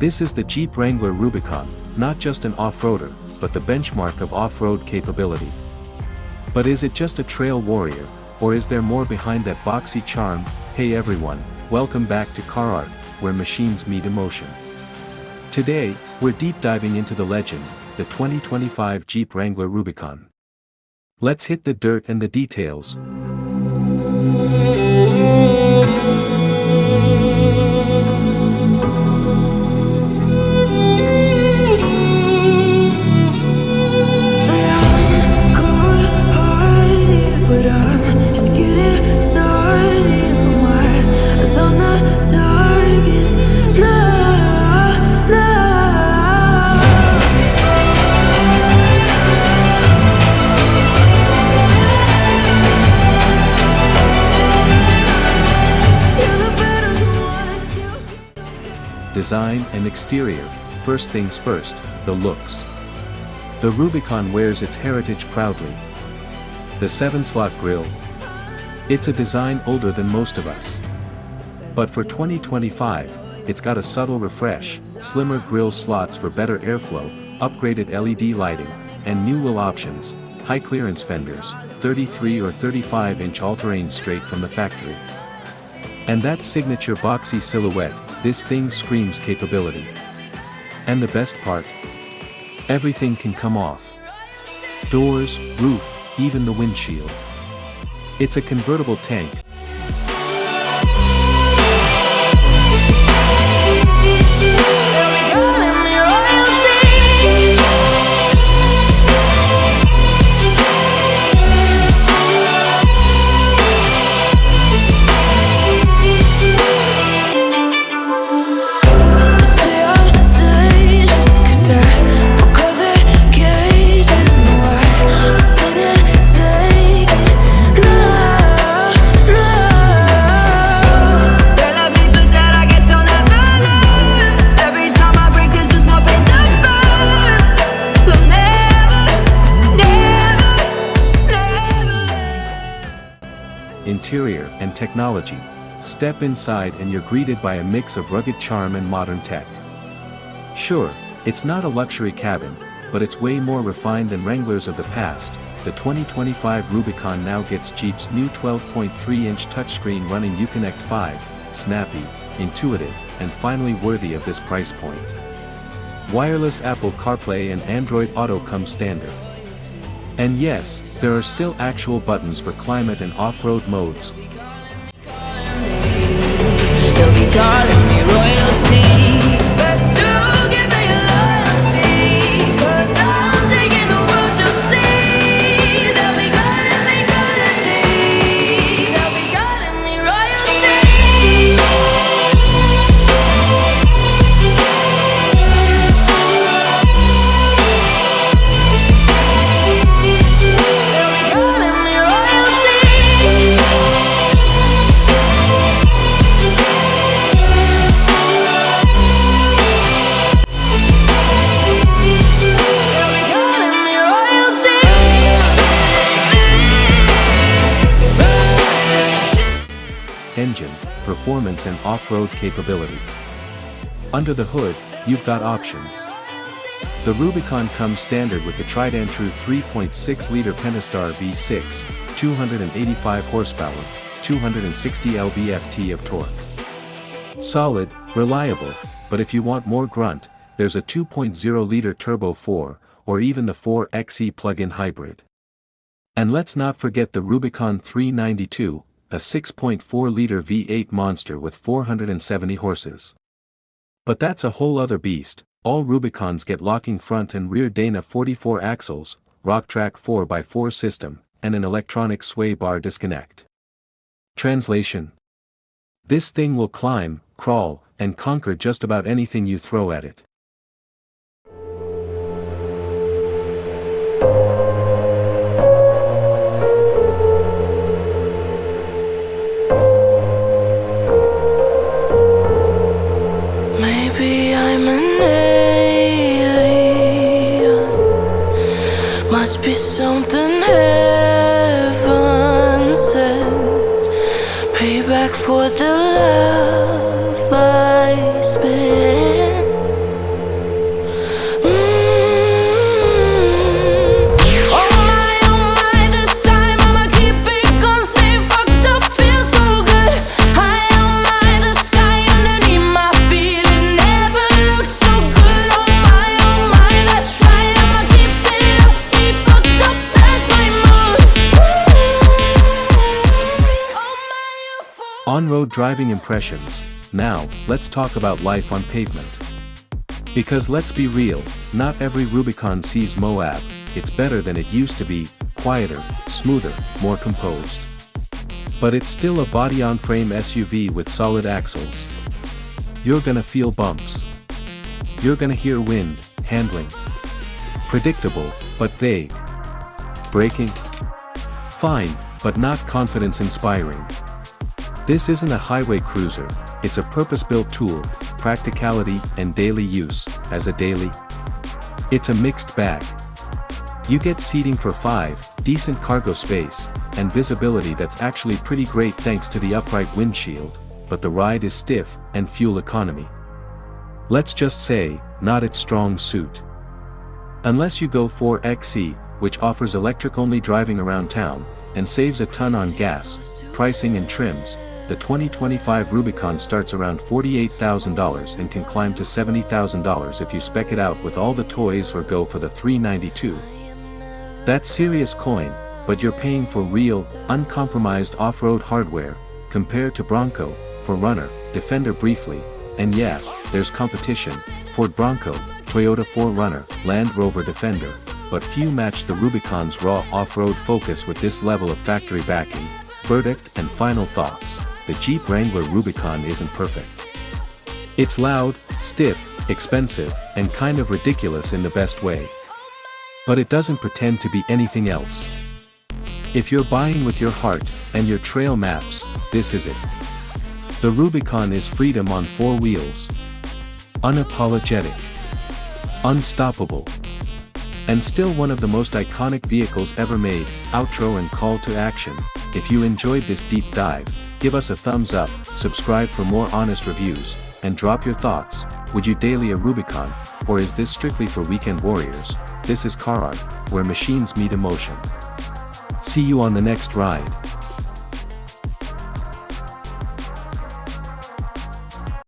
This is the Jeep Wrangler Rubicon, not just an off-roader, but the benchmark of off-road capability. But is it just a trail warrior, or is there more behind that boxy charm? Hey everyone, welcome back to CarArt, where machines meet emotion. Today, we're deep diving into the legend, the 2025 Jeep Wrangler Rubicon. Let's hit the dirt and the details. Design and exterior. First things first, the looks. The Rubicon wears its heritage proudly. The 7-slot grille. It's a design older than most of us. But for 2025, it's got a subtle refresh, slimmer grille slots for better airflow, upgraded LED lighting, and new wheel options, high clearance fenders, 33 or 35-inch all-terrain straight from the factory. And that signature boxy silhouette, this thing screams capability. And the best part? Everything can come off. Doors, roof, even the windshield. It's a convertible tank. Interior and technology. Step inside and you're greeted by a mix of rugged charm and modern tech. Sure, it's not a luxury cabin, but it's way more refined than Wranglers of the past. The 2025 Rubicon now gets Jeep's new 12.3-inch touchscreen running Uconnect 5, snappy, intuitive, and finally worthy of this price point. Wireless Apple CarPlay and Android Auto come standard. And yes, there are still actual buttons for climate and off-road modes. They'll be calling me royalty. But still give me loyalty, 'cause I'm taking the world, you'll see. They'll be calling me Engine, performance and off-road capability. Under the hood, you've got options. The Rubicon comes standard with the tried and true 3.6-liter Pentastar V6, 285 horsepower, 260 lb-ft of torque. Solid, reliable, but if you want more grunt, there's a 2.0-liter Turbo 4, or even the 4xe plug-in hybrid. And let's not forget the Rubicon 392, a 6.4-liter V8 monster with 470 horses. But that's a whole other beast. All Rubicons get locking front and rear Dana 44 axles, Rocktrack 4x4 system, and an electronic sway bar disconnect. Translation: this thing will climb, crawl, and conquer just about anything you throw at it. maybe I'm an alien. Must be something heaven sent. Payback for the love I spent. On-road driving impressions. Now, let's talk about life on pavement. Because let's be real, not every Rubicon sees Moab. It's better than it used to be, quieter, smoother, more composed. But it's still a body-on-frame SUV with solid axles. You're gonna feel bumps. You're gonna hear wind, handling. Predictable, but vague. Braking? Fine, but not confidence-inspiring. This isn't a highway cruiser, it's a purpose-built tool, practicality and daily use. As a daily, it's a mixed bag. You get seating for 5, decent cargo space, and visibility that's actually pretty great thanks to the upright windshield, but the ride is stiff, and fuel economy, let's just say, not its strong suit. Unless you go for XE, which offers electric-only driving around town, and saves a ton on gas, pricing and trims, the 2025 Rubicon starts around $48,000 and can climb to $70,000 if you spec it out with all the toys or go for the $392,000. That's serious coin, but you're paying for real, uncompromised off-road hardware, compared to Bronco, 4Runner, Defender briefly, and yeah, there's competition, Ford Bronco, Toyota 4Runner, Land Rover Defender, but few match the Rubicon's raw off-road focus with this level of factory backing. Verdict and final thoughts. The Jeep Wrangler Rubicon isn't perfect. It's loud, stiff, expensive, and kind of ridiculous in the best way. But it doesn't pretend to be anything else. If you're buying with your heart, and your trail maps, this is it. The Rubicon is freedom on 4 wheels. Unapologetic. Unstoppable. And still one of the most iconic vehicles ever made. Outro and call to action. If you enjoyed this deep dive, give us a thumbs up, subscribe for more honest reviews, and drop your thoughts. Would you daily a Rubicon, or is this strictly for weekend warriors? This is CarArt, where machines meet emotion. See you on the next ride.